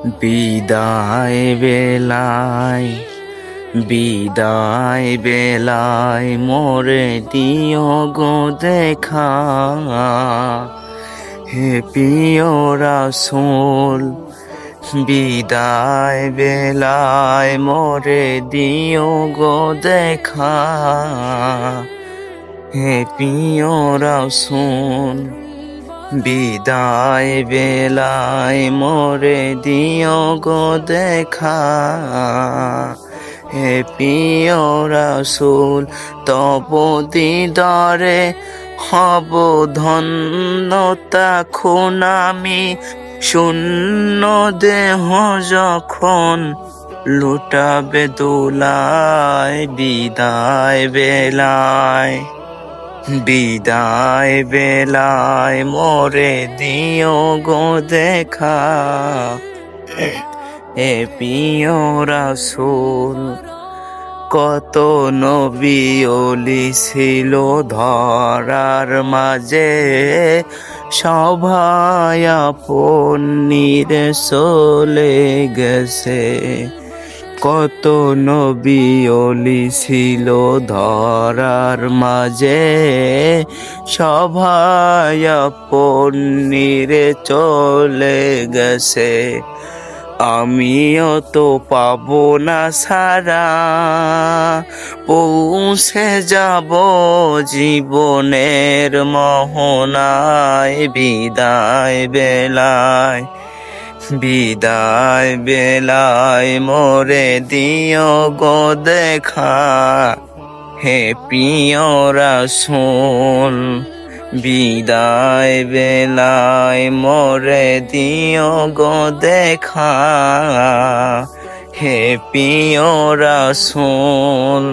বিদায় বেলায় বিদায় বেলায় মোরে দিও গো দেখা, হে প্রিয় রাসূল বিদায় বেলায় মোরে দিও গো দেখা, হে প্রিয় রাসূল বিদায় বেলায় মোরে দিও গো দেখা, হে প্রিয় রাসূল তব দিদারে হব ধন্য তখন আমি, শূন্য দেহ যখন লুটাবে দোলায় বিদায় বেলায়, বিদায় বেলায় মোরে দিও গো দেখা, হে প্রিয় রাসূল কত নবী ওলি ছিল ধরার মাঝে, সবাই আপন নিরে চলে গেছে। কত নবী ওলি ছিল ধরার মাঝে, সবাই আপন নিরে চলে গেছে। আমিও তো পাবো না সারা, পৌঁছে যাব জীবনের মোহনায় বিদায় বেলায়, বিদায় বেলায় মোরে দিও গো দেখা, হে প্রিয় রাসূল বিদায় বেলায় মোরে দিও গো দেখা, হে প্রিয় রাসূল।